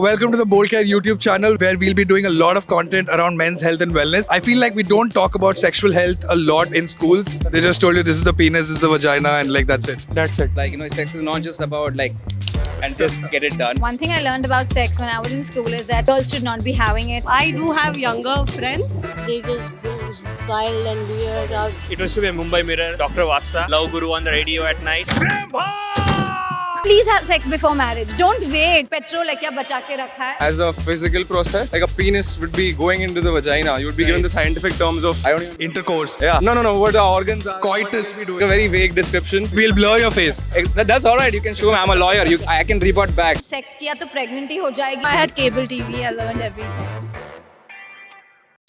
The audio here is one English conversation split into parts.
welcome to the Bold Care YouTube channel where we'll be doing a lot of content around men's health and wellness. I feel like we don't talk about sexual health a lot in schools. They just told you this is the penis, this is the vagina, and like that's it. That's it. Like, sex is not just about and just get it done. One thing I learned about sex when I was in school is that girls should not be having it. I do have younger friends. They just go wild and weird out. It was to be a Mumbai Mirror, Dr. Vasa, Love Guru on the radio at night. Please have sex before marriage. Don't wait. Petrol like kya bacha ke rakha hai. As a physical process, like a penis would be going into the vagina. You would be given the scientific terms of Intercourse. Yeah. No. What the organs are. Coitus. We do a very vague description. We'll blur your face. That's all right. You can show me. I'm a lawyer. I can report back. Sex kiya to pregnant hi ho jayegi. I had cable TV. I learned everything.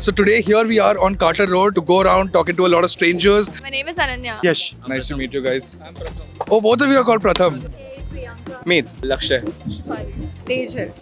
So today here we are on Carter Road to go around talking to a lot of strangers. My name is Ananya. Yes. Nice to meet you guys. Oh, both of you are called Pratham. Meet. Lakshay. Teja.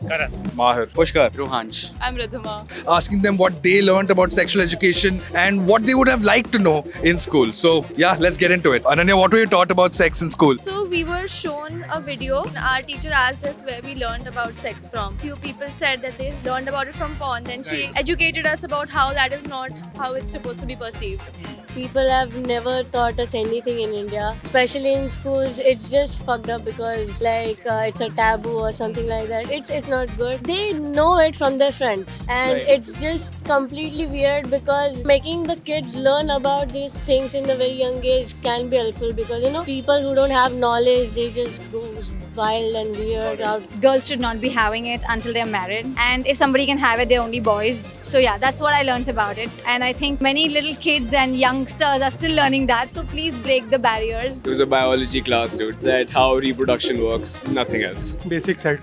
Mahir. Pushkar, Ruhansh. I'm Radhima. Asking them what they learned about sexual education and what they would have liked to know in school. So yeah, let's get into it. Ananya, what were you taught about sex in school? So we were shown a video. Our teacher asked us where we learned about sex from. Few people said that they learned about it from porn. Then she educated us about how that is not how it's supposed to be perceived. People have never taught us anything in India, especially in schools. It's just fucked up because it's a taboo or something like that. It's not good. They know it from their friends, and it's just completely weird because making the kids learn about these things in a very young age can be helpful because people who don't have knowledge, they just go wild and weird out. Girls should not be having it until they're married. And if somebody can have it, they're only boys. So yeah, that's what I learned about it. And I think many little kids and youngsters are still learning that. So please break the barriers. It was a biology class, dude. That how reproduction works. Nothing else. Basic set.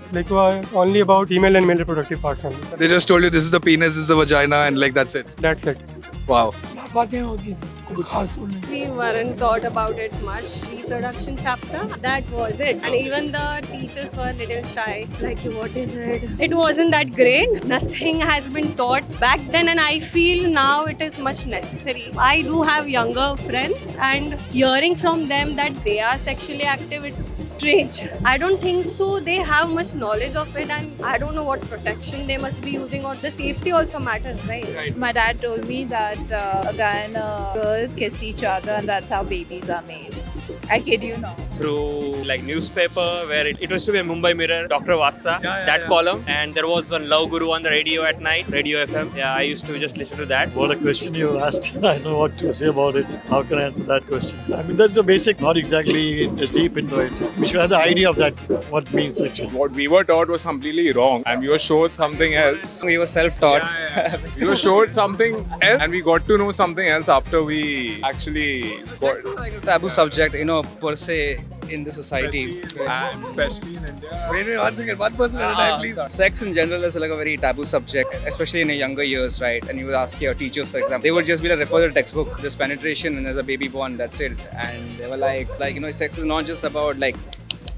Only about female and male reproductive parts only. They just told you this is the penis, this is the vagina, and like that's it. That's it. Wow. We weren't taught about it much. Reproduction chapter, that was it. And even the teachers were a little shy. Like, what is it? It wasn't that great. Nothing has been taught back then, and I feel now it is much necessary. I do have younger friends, and hearing from them that they are sexually active, it's strange. I don't think so. They have much knowledge of it, and I don't know what protection they must be using, or the safety also matters, right? My dad told me that a guy and a girl kiss each other and that's how babies are made. I kid you not. Through newspaper where it was to be a Mumbai Mirror, Dr. Vasa, column. And there was one Love Guru on the radio at night, Radio FM. Yeah, I used to just listen to that. What a question you asked. I don't know what to say about it. How can I answer that question? I mean, that's the basic, not exactly deep into it. We should have the idea of that, what means section. What we were taught was completely wrong, and we were showed something else. We were self-taught. We were showed something else, and we got to know something else after we actually got. It's like a taboo subject, per se in the society. And especially in India. Wait, one second. One person at a time, please. Sex in general is like a very taboo subject, especially in the younger years, right? And you would ask your teachers, for example, they would just be like, refer to the textbook, there's penetration and there's a baby born, that's it. And they were like, sex is not just about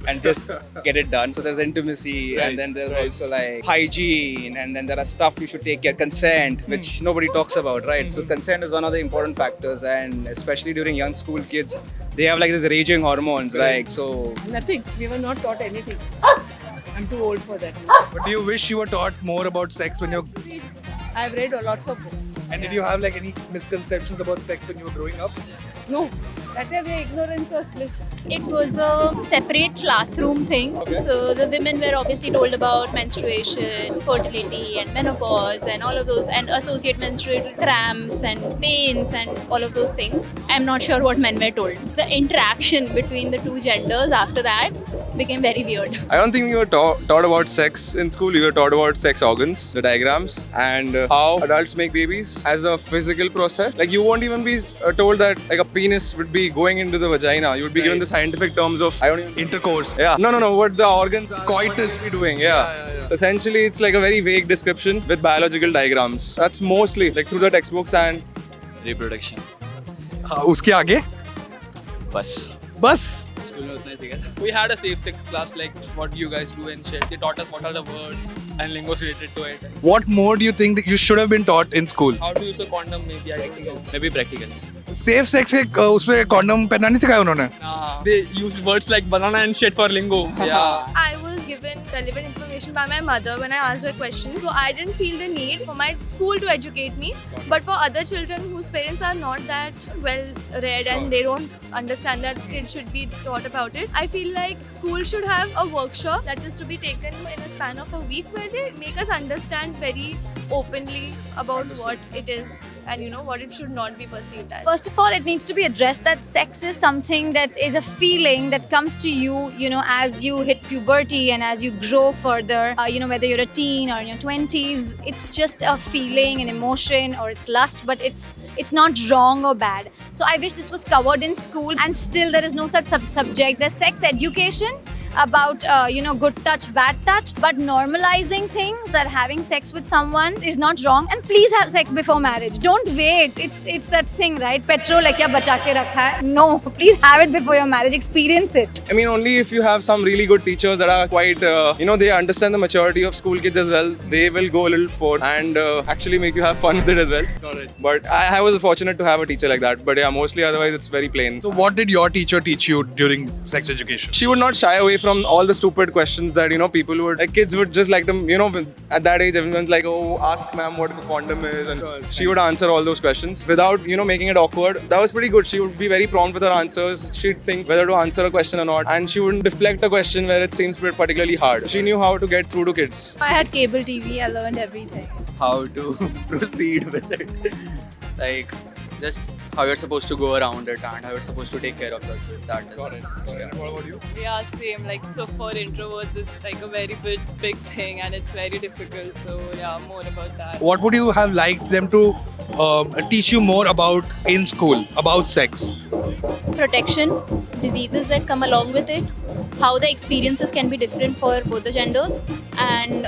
and just get it done. So there's intimacy, and then there's also hygiene, and then there are stuff you should take care, consent, which nobody talks about, right? So consent is one of the important factors, and especially during young school kids, they have these raging hormones, so. Nothing. We were not taught anything. I'm too old for that. But do you wish you were taught more about sex when you're... I've read lots of books. And did you have any misconceptions about sex when you were growing up? No. That time ignorance was bliss. It was a separate classroom thing. So the women were obviously told about menstruation, fertility and menopause and all of those, and associate menstrual cramps and pains and all of those things. I'm not sure what men were told. The interaction between the two genders after that became very weird. I don't think we were taught about sex in school. We were taught about sex organs, the diagrams, and how adults make babies as a physical process. You won't even be told that a penis would be going into the vagina. You would be given the scientific terms of Intercourse. Yeah. No. What the organs are. Coitus. Be doing. Yeah. Essentially, it's a very vague description with biological diagrams. That's mostly through the textbooks and Reproduction. उसके आगे? बस. We had a safe sex class, what you guys do and shit. They taught us what are the words and lingos related to it. What more do you think that you should have been taught in school? How to use a condom, maybe practicals. Safe sex के उसपे condom पहनना नहीं सिखाया उन्होंने? They use words like banana and shit for lingo. Yeah. I was given relevant information by my mother when I asked her questions. So I didn't feel the need for my school to educate me. But for other children whose parents are not that well read and they don't understand that kids should be taught about it, I feel like school should have a workshop that is to be taken in a span of a week where they make us understand very openly about what it is and what it should not be perceived as. First of all, it needs to be addressed that sex is something that is a feeling that comes to you, as you hit puberty and as you grow further, whether you're a teen or in your 20s, it's just a feeling, an emotion, or it's lust, but it's not wrong or bad. So I wish this was covered in school, and still there is no such subject. There's sex education about good touch, bad touch, but normalizing things that having sex with someone is not wrong, and please have sex before marriage. Don't wait. It's that thing, right? Petrol hai kya bacha ke rakha hai? No, please have it before your marriage. Experience it. I mean, only if you have some really good teachers that are quite, they understand the maturity of school kids as well. They will go a little forward and actually make you have fun with it as well. Got it. But I was fortunate to have a teacher like that. But yeah, mostly otherwise it's very plain. So what did your teacher teach you during sex education? She would not shy away from all the stupid questions that people would, like, kids would just like them. At that age, everyone's like, oh, ask ma'am what a condom is, and she would answer all those questions without making it awkward. That was pretty good. She would be very prompt with her answers. She'd think whether to answer a question or not, and she wouldn't deflect a question where it seems particularly hard. She knew how to get through to kids. I had cable TV. I learned everything. How to proceed with it, like just how you're supposed to go around it and how you're supposed to take care of yourself. That is. Got it. What about you? Yeah, same. Like, so for introverts, it's like a very big thing and it's very difficult. So yeah, more about that. What would you have liked them to teach you more about in school, about sex? Protection, diseases that come along with it, how the experiences can be different for both the genders, and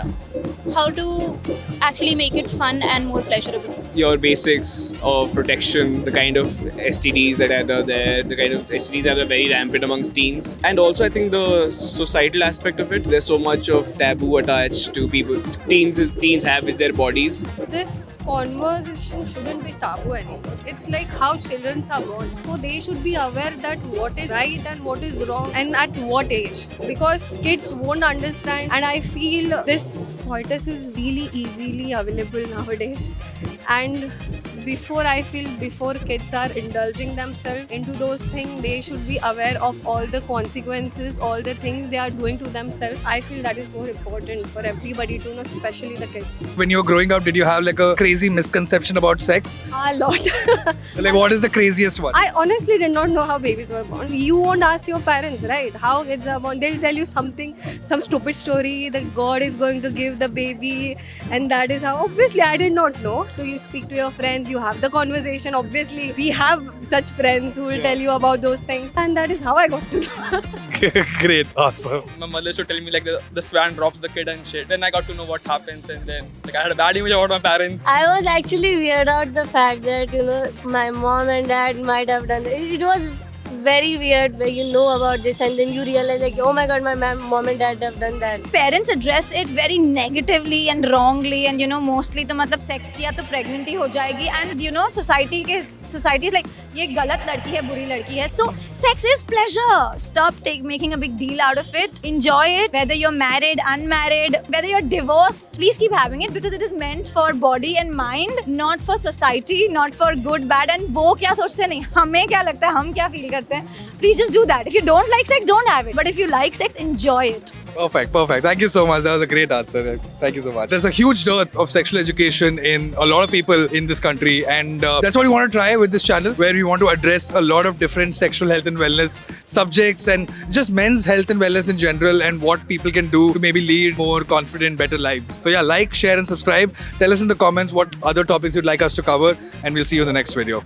how to actually make it fun and more pleasurable. Your basics of protection, the kind of STDs that are there, the kind of STDs that are very rampant amongst teens. And also I think the societal aspect of it, there's so much of taboo attached to people teens have with their bodies. This conversation shouldn't be taboo anymore. It's like how children are born. So they should be aware that what is right and what is wrong and at what age. Because kids won't understand, and I feel this coitus is really easily available nowadays. And before kids are indulging themselves into those things, they should be aware of all the consequences, all the things they are doing to themselves. I feel that is more important for everybody to know, especially the kids. When you were growing up, did you have like a crazy misconception about sex? A lot. Like, what is the craziest one? I honestly did not know how babies were born. You won't ask your parents, right? How kids are born. They'll tell you some stupid story that God is going to give the baby, and that is how. Obviously, I did not know. So you speak to your friends, you have the conversation. Obviously, we have such friends who will tell you about those things, and that is how I got to know. Great, awesome. My mother used to tell me like the swan drops the kid and shit. Then I got to know what happens, and then like I had a bad image about my parents. I was actually weird out the fact that my mom and dad might have done it. It was very weird where you know about this and then you realize like, oh my god, my mom and dad have done that. Parents address it very negatively and wrongly, and mostly तो मतलब sex किया तो pregnant ही हो जाएगी, and society is like ये गलत लड़की है, बुरी लड़की है. So sex is pleasure. Stop making a big deal out of it. Enjoy it, whether you're married, unmarried, whether you're divorced. Please keep having it because it is meant for body and mind, not for society, not for good, bad. And वो क्या सोचते नहीं, हमें क्या लगता है, हम क्या feel करते हैं. Please just do that. If you don't like sex, don't have it. But if you like sex, enjoy it. Perfect. Thank you so much. That was a great answer. Thank you so much. There's a huge dearth of sexual education in a lot of people in this country, and that's what we want to try with this channel, where we want to address a lot of different sexual health and wellness subjects and just men's health and wellness in general, and what people can do to maybe lead more confident, better lives. So yeah, like, share and subscribe. Tell us in the comments what other topics you'd like us to cover, and we'll see you in the next video.